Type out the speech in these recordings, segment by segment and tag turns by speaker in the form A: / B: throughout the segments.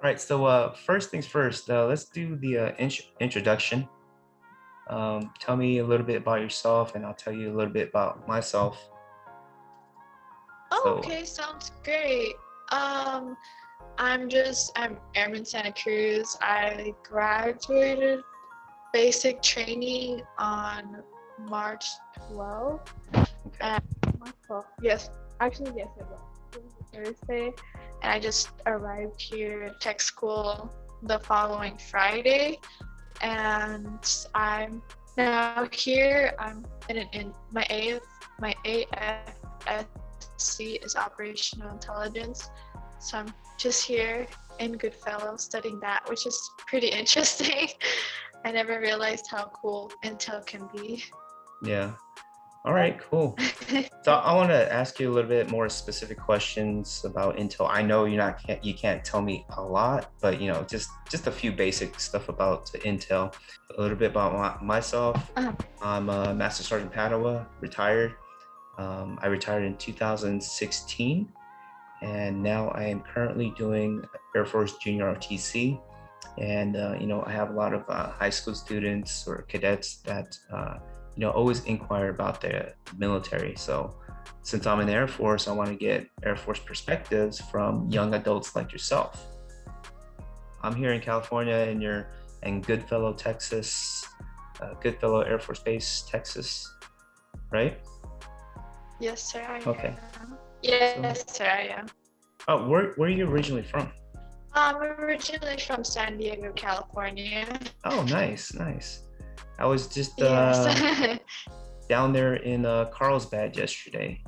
A: right, so first things first, let's do the introduction. Tell me a little bit about yourself, and I'll tell you a little bit about myself.
B: Oh,
A: So,
B: okay, sounds great. Um, I'm Airman Santa Cruz. I graduated basic training on March 12th.
A: okay,
B: March 12th. Yes, actually, yes, it was. It was a Thursday, and I just arrived here at tech school the following Friday, and I'm now here. I'm in my AFSC is operational intelligence. So I'm just here in Goodfellow studying that, which is pretty interesting. I never realized how cool Intel can be.
A: yeah. All right, cool. So I want to ask you a little bit more specific questions about Intel. I know you can't tell me a lot, but just a few basic stuff about Intel. A little bit about myself. I'm a Master Sergeant Padua, retired. I retired in 2016, and now I am currently doing Air Force Junior ROTC. And I have a lot of high school students or cadets that always inquire about the military. So since I'm in the Air Force, I want to get Air Force perspectives from young adults like yourself. I'm here in California, and you're in Goodfellow, Texas, Goodfellow Air Force Base, Texas, right?
B: Yes, sir, I
A: Okay.
B: am. Yes,
A: So,
B: sir, I am.
A: oh, where are you originally from?
B: I'm originally from San Diego, California.
A: Oh, nice. I was just
B: Yes.
A: down there in Carlsbad yesterday.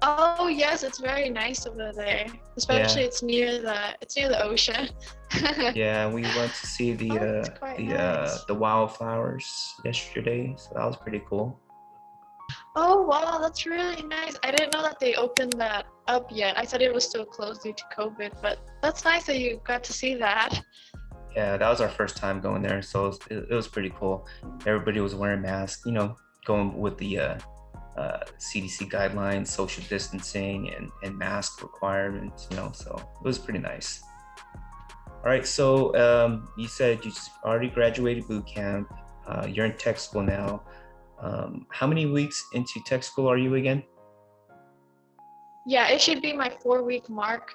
B: Oh, yes, it's very nice over there. Especially
A: Yeah,
B: it's near the ocean.
A: yeah, we went to see
B: Oh, it's quite nice.
A: the wildflowers yesterday, so that was pretty cool.
B: Oh, wow, that's really nice. I didn't know that they opened that up yet. I thought it was still closed due to COVID, but that's nice that you got to see that.
A: Yeah, that was our first time going there, so it was pretty cool. Everybody was wearing masks, going with the CDC guidelines, social distancing, and mask requirements, so it was pretty nice. All right, so you said you already graduated boot camp. You're in tech school now. How many weeks into tech school are you again?
B: Yeah, it should be my 4-week mark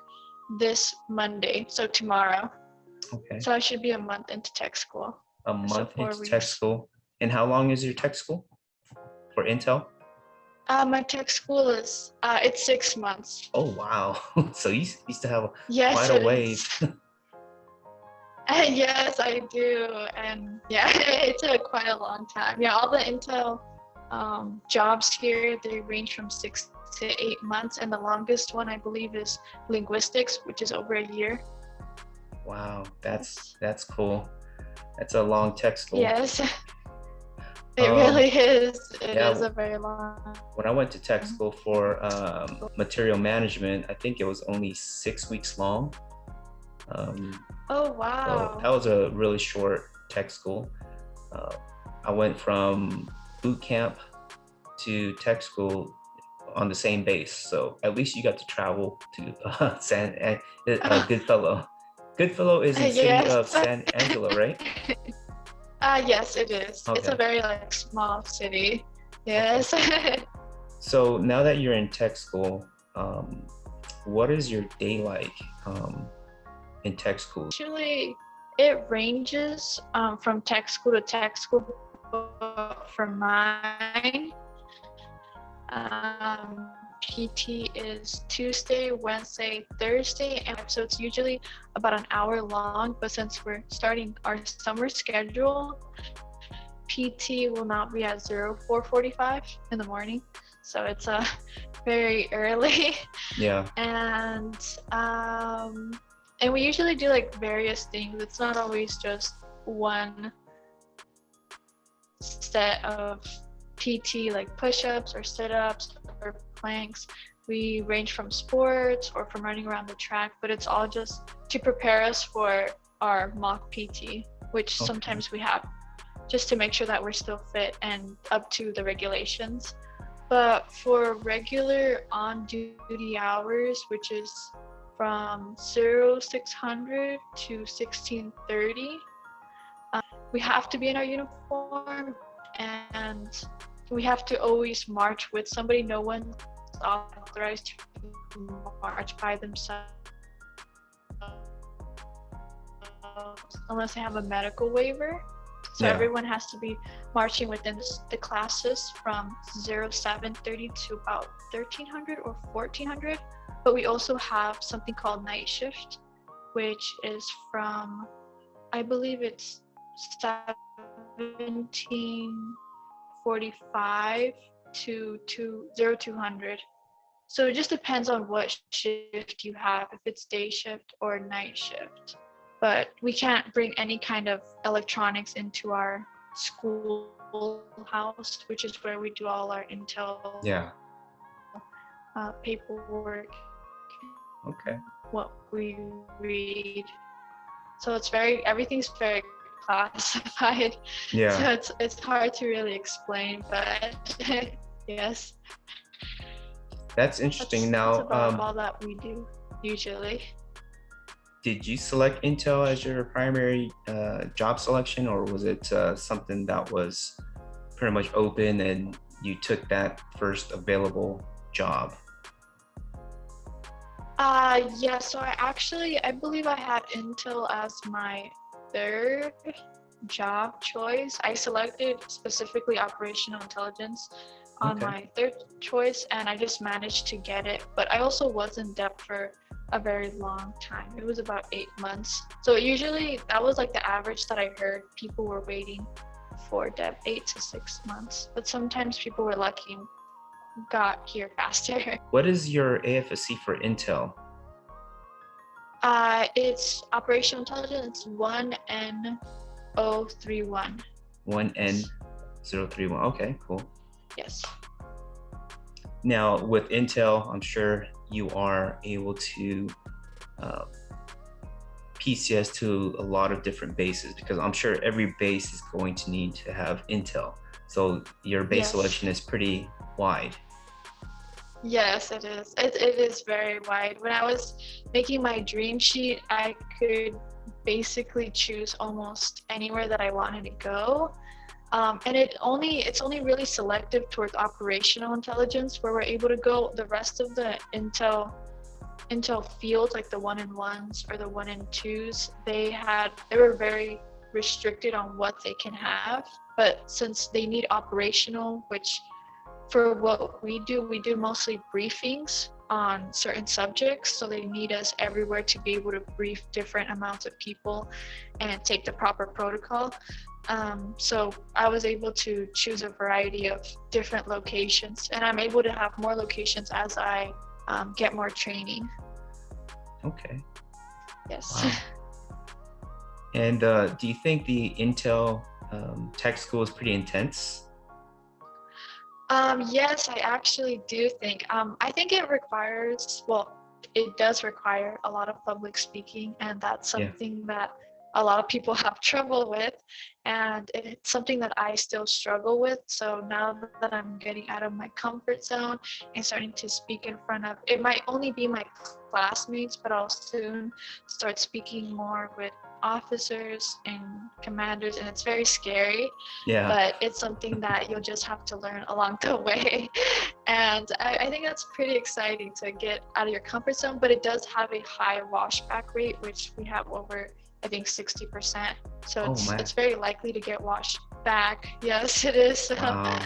B: this Monday, so tomorrow.
A: Okay.
B: So I should be a month into tech school.
A: A month into tech school. And how long is your tech school for Intel?
B: My tech school is it's 6 months.
A: Oh, wow. So you used to have
B: Yes,
A: quite a wave.
B: Yes, I do, and yeah, it took quite a long time. Yeah, all the Intel jobs here, they range from 6 to 8 months, and the longest one I believe is linguistics, which is over a year.
A: Wow, that's cool. That's a long tech school.
B: Yes, it really is. It
A: yeah,
B: is a very long.
A: When I went to tech school for material management, I think it was only 6 weeks long.
B: Oh, wow.
A: So that was a really short tech school. I went from boot camp to tech school on the same base. So at least you got to travel to Goodfellow. Goodfellow is in the city of San Angelo, right?
B: Yes, it is. Okay. It's a very small city. Yes. Okay.
A: So now that you're in tech school, what is your day like in tech school?
B: Actually, it ranges from tech school to tech school. For mine, PT is Tuesday, Wednesday, Thursday, and so it's usually about an hour long, but since we're starting our summer schedule, PT will not be at 04:45 in the morning, so it's very early.
A: Yeah.
B: And we usually do various things. It's not always just one set of PT, like push-ups or sit-ups or planks. We range from sports or from running around the track, but it's all just to prepare us for our mock PT, which sometimes we have, just to make sure that we're still fit and up to the regulations. But for regular on-duty hours, which is from 0600 to 1630. We have to be in our uniform, and we have to always march with somebody. No one's authorized to march by themselves unless they have a medical waiver. So everyone has to be marching within the classes from 0730 to about 1300 or 1400. But we also have something called night shift, which is from, I believe it's 1745 to 0200. So it just depends on what shift you have, if it's day shift or night shift. But we can't bring any kind of electronics into our schoolhouse, which is where we do all our intel paperwork.
A: Okay.
B: What we read. So everything's very classified.
A: Yeah.
B: So it's hard to really explain, but yes.
A: That's interesting.
B: That's about all that we do usually.
A: Did you select Intel as your primary job selection, or was it something that was pretty much open and you took that first available job?
B: Yeah, so I believe I had Intel as my third job choice. I selected specifically operational intelligence on my third choice, and I just managed to get it. But I also was in depth for a very long time. It was about 8 months. So usually that was like the average that I heard. People were waiting for depth 8 to 6 months, but sometimes people were lucky and got here faster.
A: What is your AFSC for Intel?
B: It's operational intelligence 1N031.
A: 1N031. Okay, cool.
B: Yes.
A: Now with Intel, I'm sure you are able to PCS to a lot of different bases, because I'm sure every base is going to need to have Intel. So your base selection is pretty wide.
B: Yes, it is. It is very wide. When I was making my dream sheet, I could basically choose almost anywhere that I wanted to go. And it's only really selective towards operational intelligence where we're able to go. The rest of the Intel fields, like the 1N1s or the 1N2s, they were very restricted on what they can have. But since they need operational, which for what we do mostly briefings on certain subjects, so they need us everywhere to be able to brief different amounts of people and take the proper protocol. So I was able to choose a variety of different locations, and I'm able to have more locations as I get more training.
A: Okay.
B: Yes.
A: Wow. And do you think the Intel tech school is pretty intense?
B: Yes, I actually do think. I think it does require a lot of public speaking, and that's something that a lot of people have trouble with, and it's something that I still struggle with. So now that I'm getting out of my comfort zone and starting to speak in front of, it might only be my classmates, but I'll soon start speaking more with officers and commanders, and it's very scary, but it's something that you'll just have to learn along the way. And I think that's pretty exciting to get out of your comfort zone, but it does have a high washback rate, which we have over, I think, 60%. So it's very likely to get washed back. Yes, it is.
A: Wow.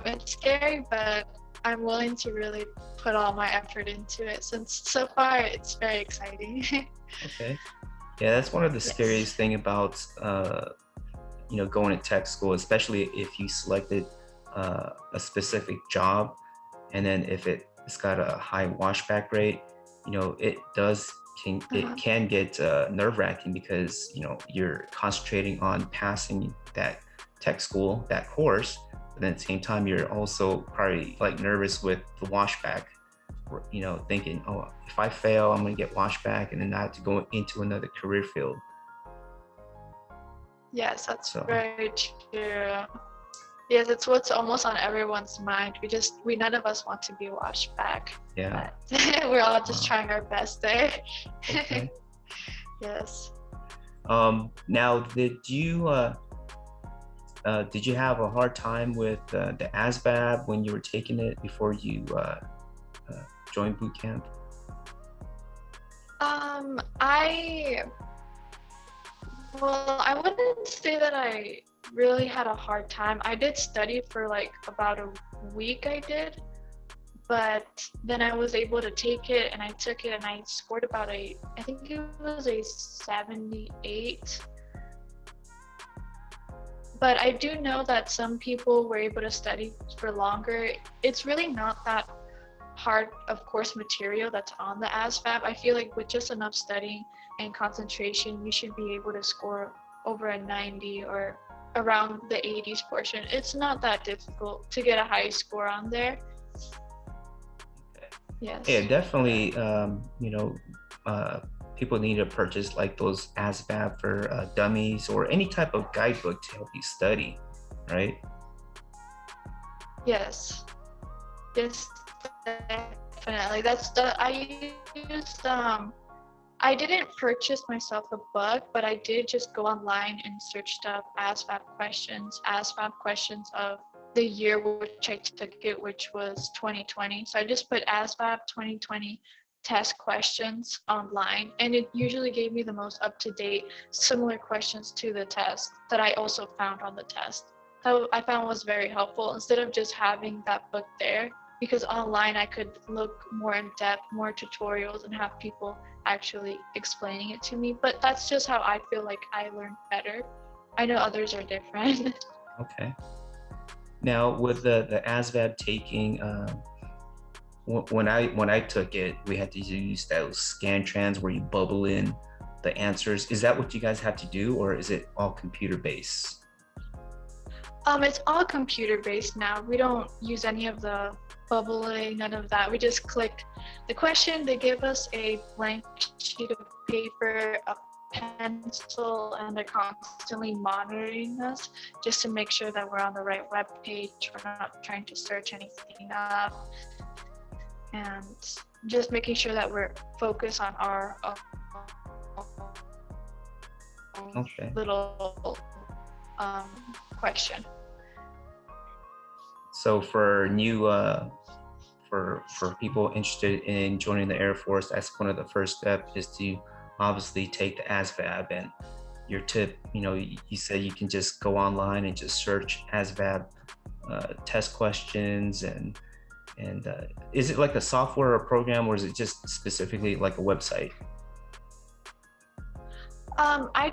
B: It's scary, but I'm willing to really put all my effort into it, since so far it's very exciting.
A: Okay. Yeah, that's one of the scariest thing about going to tech school, especially if you selected a specific job, and then if it's got a high washback rate, it can get nerve-wracking, because you're concentrating on passing that tech school, that course, but then at the same time you're also probably like nervous with the washback, thinking, oh, if I fail, I'm going to get washed back, and then I have to go into another career field.
B: Yes, that's very true. Yes, it's what's almost on everyone's mind. We none of us want to be washed back.
A: Yeah.
B: But we're all just trying our best there.
A: Okay.
B: Yes.
A: Now, did you have a hard time with the Asvab when you were taking it before you joined boot camp?
B: I wouldn't say that I really had a hard time. I did study for like about a week, I but then I was able to take it, and I took it and I scored about I think it was a 78. But I do know that some people were able to study for longer. It's really not that hard of course material that's on the Asvab. I feel like with just enough studying and concentration, you should be able to score over a 90 or around the 80s portion. It's not that difficult to get a high score on there. Yes.
A: Yeah, definitely. People need to purchase like those Asvab for dummies or any type of guidebook to help you study, right?
B: Yes. Yes, definitely. I used I didn't purchase myself a book, but I did just go online and searched up Asvab questions of the year which I took it, which was 2020. So I just put Asvab 2020 test questions online, and it usually gave me the most up-to-date, similar questions to the test that I also found on the test. So I found was very helpful instead of just having that book there, because online I could look more in depth, more tutorials, and have people actually explaining it to me. But that's just how I feel like I learned better. I know others are different.
A: Okay. Now with the Asvab taking, when I took it, we had to use those Scantrans where you bubble in the answers. Is that what you guys have to do, or is it all computer based?
B: It's all computer based now. We don't use any of the bubbling, none of that. We just click the question. They give us a blank sheet of paper, a pencil, and they're constantly monitoring us just to make sure that we're on the right web page. We're not trying to search anything up, and just making sure that we're focused on our little question.
A: So for new for people interested in joining the Air Force, that's one of the first steps, is to obviously take the Asvab. And your tip, you said you can just go online and just search Asvab test questions, and is it like a software or program, or is it just specifically like a website?
B: I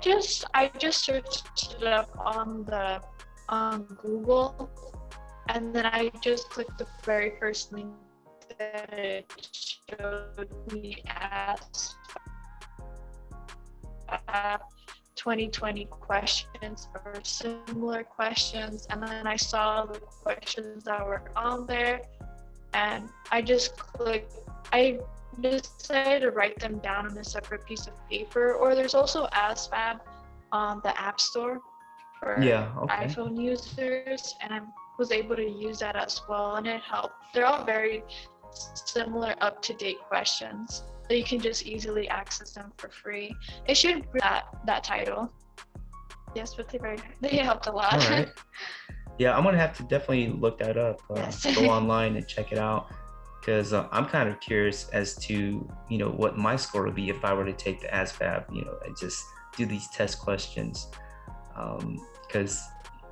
B: just searched it up on Google, and then I just clicked the very first link that it showed me as 2020 questions or similar questions, and then I saw the questions that were on there, and I decided to write them down on a separate piece of paper. Or there's also Asvab on the App Store for iPhone users, and I was able to use that as well, and it helped. They're all very similar, up-to-date questions, so you can just easily access them for free. It should be that title. Yes, but they helped a lot.
A: All right. Yeah, I'm gonna have to definitely look that up.
B: Yes.
A: Go online and check it out, because I'm kind of curious as to what my score would be if I were to take the Asvab, and just do these test questions. Because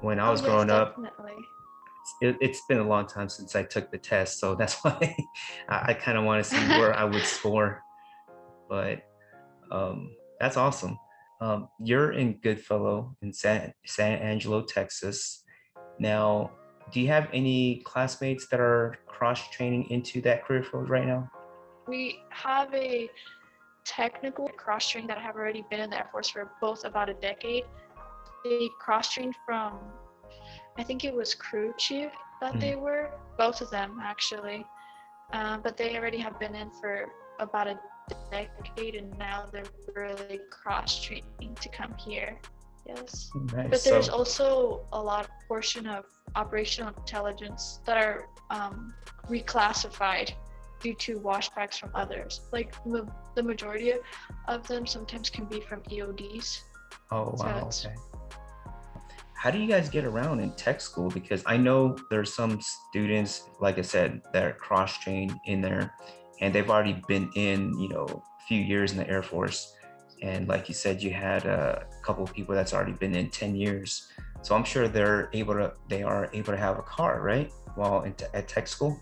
A: when I was growing up, it's been a long time since I took the test, so that's why I kind of want to see where I would score. But that's awesome. You're in Goodfellow in San Angelo, Texas. Now, do you have any classmates that are cross-training into that career field right now?
B: We have a technical cross-training that have already been in the Air Force for both about a decade. They cross-trained from, I think it was crew chief that they were, both of them actually. But they already have been in for about a decade, and now they're really cross-training to come here. Yes.
A: Nice.
B: But there's also a lot portion of operational intelligence that are reclassified due to washbacks from others. Like the majority of them sometimes can be from EODs.
A: Oh, wow. Okay. How do you guys get around in tech school? Because I know there's some students, like I said, that are cross-trained in there, and they've already been in, a few years in the Air Force. And like you said, you had a couple of people that's already been in 10 years. So I'm sure they are able to have a car, right? While at tech school?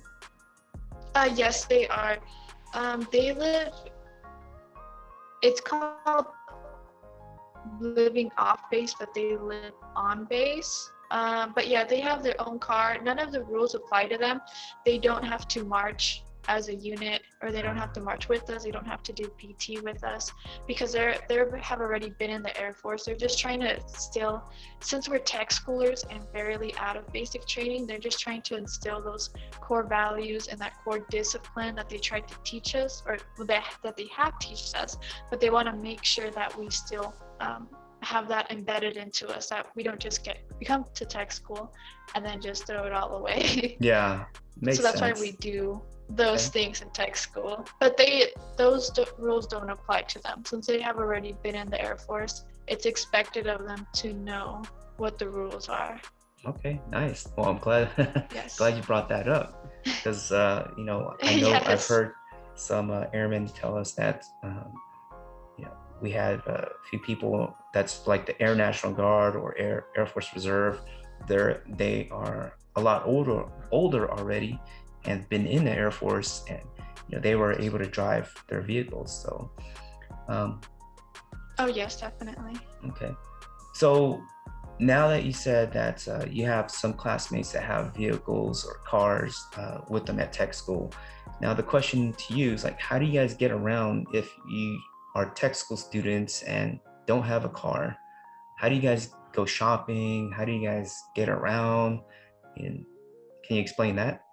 B: Yes, they are. They live, it's called living off base, but they live on base. But yeah, they have their own car. None of the rules apply to them. They don't have to march as a unit, or they don't have to march with us. They don't have to do PT with us because they have already been in the Air Force. They're just trying to still, since we're tech schoolers and barely out of basic training, they're just trying to instill those core values and that core discipline that they tried to teach us, or that they have taught us, but they want to make sure that we still have that embedded into us, that we don't just come to tech school and then just throw it all away.
A: Yeah, makes sense.
B: So that's why we do those things in tech school, but those rules don't apply to them. Since they have already been in the Air Force, it's expected of them to know what the rules are.
A: Okay, nice. Well, I'm glad glad you brought that up, because I know
B: Yes.
A: I've heard some airmen tell us that we had a few people that's like the Air National Guard or Air Force Reserve. They are a lot older already and been in the Air Force, and they were able to drive their vehicles. So
B: oh yes, definitely.
A: Okay, so now that you said that you have some classmates that have vehicles or cars with them at tech school, now the question to you is, like, how do you guys get around if you are tech school students and don't have a car? How do you guys go shopping? How do you guys get around? And can you explain that?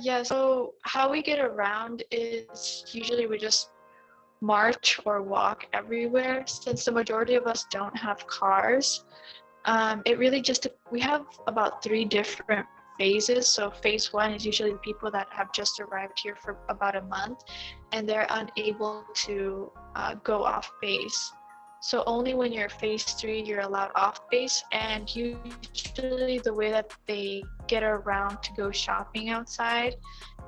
B: Yeah, so how we get around is usually we just march or walk everywhere. Since the majority of us don't have cars, it really we have about 3 different phases. So phase 1 is usually people that have just arrived here for about a month and they're unable to go off base. So only when you're phase 3, you're allowed off base, and usually the way that they get around to go shopping outside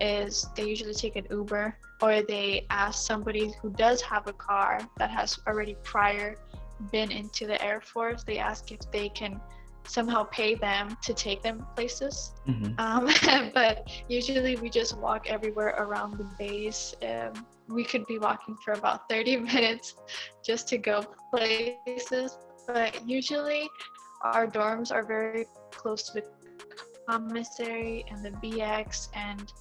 B: is they usually take an Uber, or they ask somebody who does have a car that has already prior been into the Air Force. They ask if they can somehow pay them to take them places. Mm-hmm. But usually we just walk everywhere around the base. We could be walking for about 30 minutes just to go places, but usually our dorms are very close to the commissary and the BX and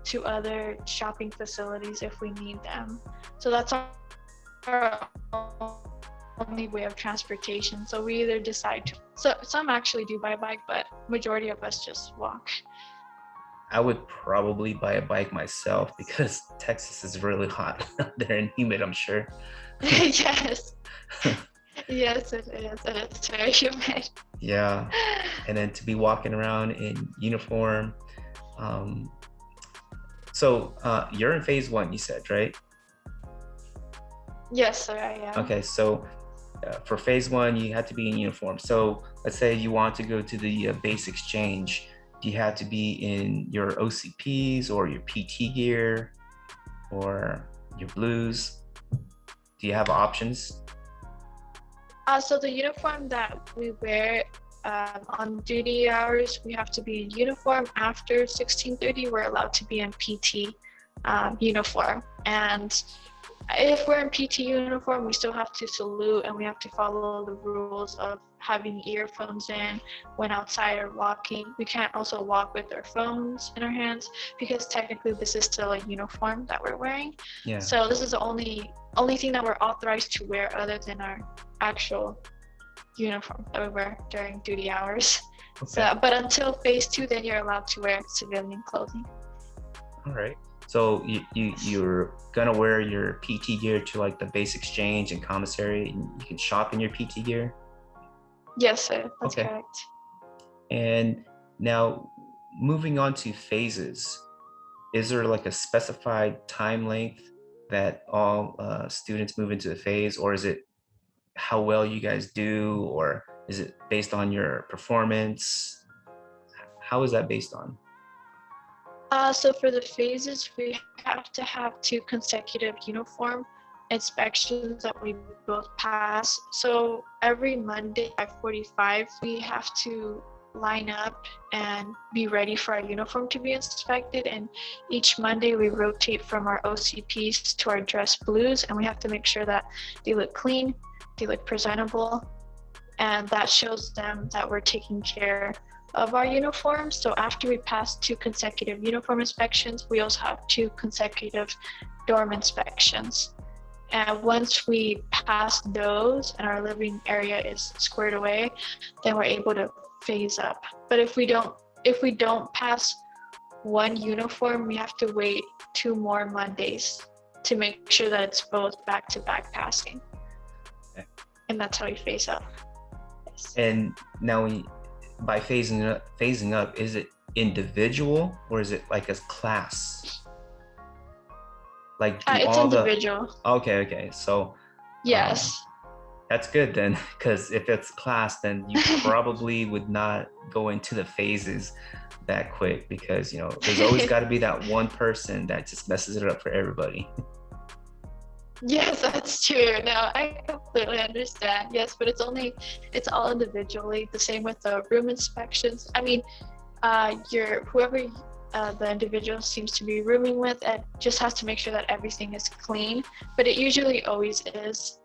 B: to other shopping facilities if we need them. So that's our only way of transportation. So we either decide to, so some actually do buy a bike, but majority of us just walk.
A: I would probably buy a bike myself because Texas is really hot out there and humid, I'm sure.
B: Yes. Yes, it is. And it's very humid.
A: Yeah. And then to be walking around in uniform. So you're in phase 1, you said, right?
B: Yes, sir, I am.
A: Okay, so for phase 1, you have to be in uniform. So let's say you want to go to the base exchange. Do you have to be in your OCPs or your PT gear or your blues? Do you have options?
B: So the uniform that we wear on duty hours, we have to be in uniform. After 16:30, we're allowed to be in PT uniform. And if we're in PT uniform, we still have to salute and we have to follow the rules of having earphones in when outside or walking. We can't also walk with our phones in our hands because technically this is still a uniform that we're wearing. Yeah. So this is the only thing that we're authorized to wear other than our actual uniform that we wear during duty hours. Okay. So, but until phase 2, then you're allowed to wear civilian clothing.
A: All right. So you're gonna wear your PT gear to like the base exchange and commissary, and you can shop in your PT gear.
B: Yes, sir. That's
A: Okay.
B: correct.
A: And now moving on to phases, is there like a specified time length that all students move into the phase, or is it how well you guys do, or is it based on your performance? How is that based on?
B: So for the phases, we have to have 2 consecutive uniform inspections that we both pass. So every Monday at 45, we have to line up and be ready for our uniform to be inspected. And each Monday we rotate from our OCPs to our dress blues, and we have to make sure that they look clean, they look presentable, and that shows them that we're taking care of our uniforms. So after we pass 2 consecutive uniform inspections, we also have 2 consecutive dorm inspections. And once we pass those and our living area is squared away, then we're able to phase up. But if we don't pass one uniform, we have to wait 2 more Mondays to make sure that it's both back-to-back passing.
A: Okay.
B: And that's how we phase up. Yes.
A: And now by phasing up, is it individual or is it like a class? Like
B: it's individual.
A: Okay. So
B: Yes.
A: That's good then, because if it's class, then you probably would not go into the phases that quick, because there's always got to be that one person that just messes it up for everybody.
B: Yes, that's true. No, I completely understand. Yes, but it's all individually. The same with the room inspections. I mean, whoever the individual seems to be rooming with, it just has to make sure that everything is clean. But it usually always is.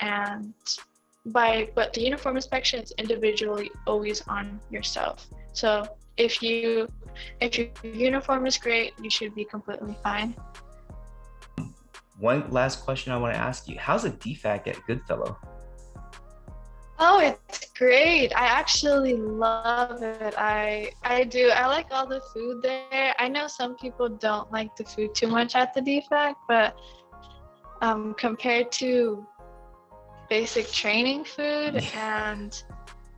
B: But the uniform inspection is individually always on yourself. So if your uniform is great, you should be completely fine.
A: One last question I want to ask you: how's a DFAC at Goodfellow?
B: Oh, it's great. I actually love it. I do. I like all the food there. I know some people don't like the food too much at the DFAC, but compared to basic training food and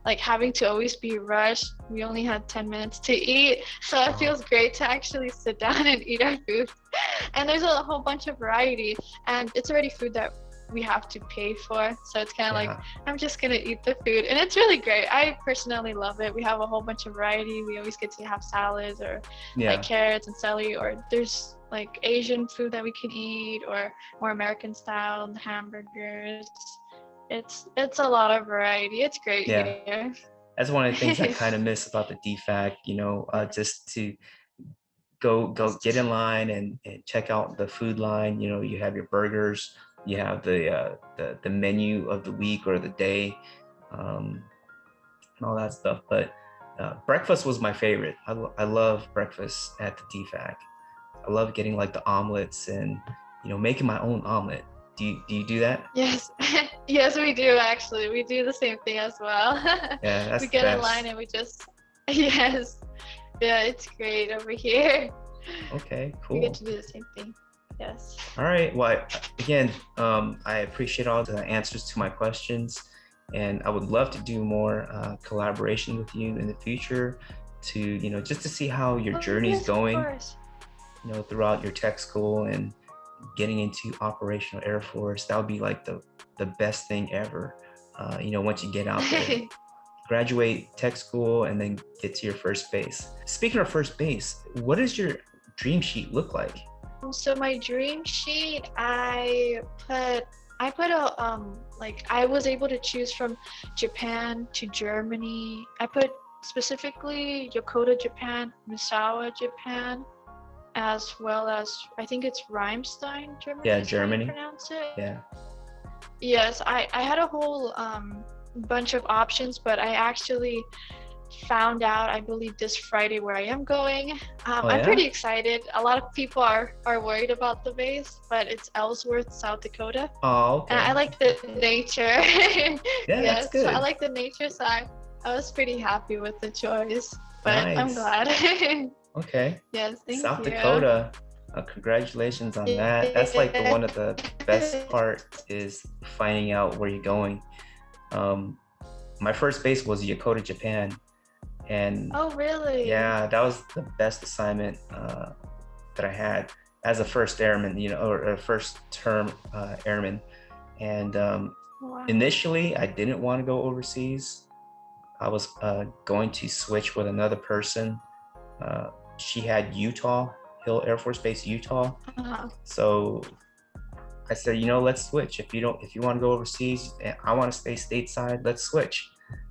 B: like having to always be rushed, we only had 10 minutes to eat, so it feels great to actually sit down and eat our food. And there's a whole bunch of variety, and it's already food that we have to pay for, so it's kind of like, I'm just gonna eat the food, and it's really great. I personally love it. We have a whole bunch of variety. We always get to have salads or like carrots and celery, or there's like Asian food that we can eat, or more American style hamburgers. It's a lot of variety. It's great here.
A: That's one of the things I kind of miss about the DFAC, just to go get in line and check out the food line. You have your burgers, you have the menu of the week or the day, and all that stuff. But breakfast was my favorite. I love breakfast at the DFAC. I love getting like the omelets and making my own omelet. Do you do that?
B: Yes. Yes, we do actually. We do the same thing as well.
A: Yeah, that's
B: we get in line and we just yes. Yeah, it's great over here.
A: Okay, cool.
B: We get to do the same thing. Yes.
A: All right. Well, again, I appreciate all the answers to my questions, and I would love to do more collaboration with you in the future to just to see how your journey is going, throughout your tech school and getting into operational Air Force. That would be like the best thing ever. Once you get out there, graduate tech school and then get to your first base. Speaking of first base, what does your dream sheet look like?
B: So my dream sheet, I put I was able to choose from Japan to Germany. I put specifically Yokota, Japan, Misawa, Japan, as well as I think it's Reimstein, Germany.
A: Yeah, Germany.
B: Pronounce it.
A: Yeah.
B: Yes, I had a whole bunch of options, but I actually found out, I believe this Friday, where I am going. I'm pretty excited. A lot of people are worried about the base, but it's Ellsworth, South Dakota.
A: Oh, okay.
B: And I like the nature.
A: Yeah, that's good.
B: So I like the nature, so I was pretty happy with the choice, but
A: Nice.
B: I'm glad.
A: Okay.
B: Yes, thank you.
A: South Dakota. Congratulations on that. That's like one of the best part is finding out where you're going. My first base was Yokota, Japan. And
B: Oh, really?
A: yeah, that was the best assignment that I had as a first airman, or a first term airman. And
B: Wow.
A: initially, I didn't want to go overseas. I was going to switch with another person. She had Utah, Hill Air Force Base, Utah. So I said, let's switch. If you want to go overseas, and I want to stay stateside, let's switch.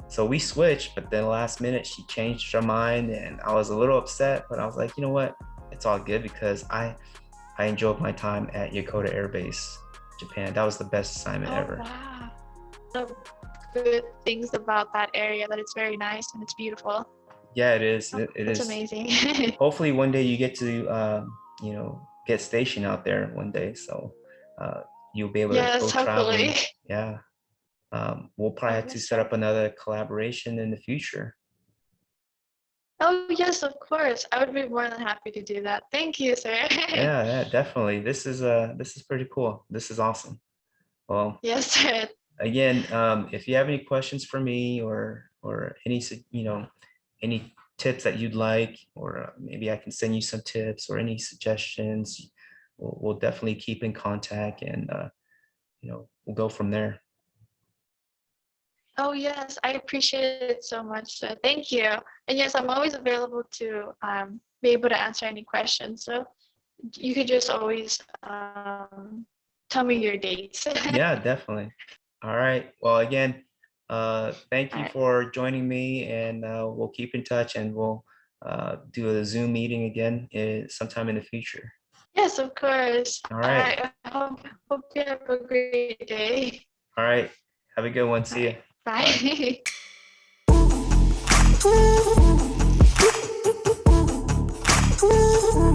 A: So we switched, but then last minute she changed her mind, and I was a little upset. But I was like, you know what? It's all good because I enjoyed my time at Yokota Air Base, Japan. That was the best assignment ever.
B: Wow. The good things about that area, that it's very nice and it's beautiful.
A: Yeah, it is.
B: It's amazing.
A: Hopefully one day you get to get stationed out there one day, so you'll be able to go traveling. Yeah. We'll probably have to set up another collaboration in the future.
B: Oh yes, of course. I would be more than happy to do that. Thank you, sir.
A: Yeah, definitely. This is pretty cool. This is awesome. Well,
B: yes, sir.
A: Again, if you have any questions for me or any any tips that you'd like, or maybe I can send you some tips or any suggestions, we'll definitely keep in contact, and we'll go from there.
B: Oh yes, I appreciate it so much. So thank you. And yes, I'm always available to be able to answer any questions. So you could just always tell me your dates.
A: Yeah, definitely. All right. Well, again, thank you for joining me, and we'll keep in touch, and we'll do a Zoom meeting again sometime in the future.
B: Yes, of course.
A: All right.
B: I hope you have a great day.
A: All right. Have a good one. See you.
B: Bye.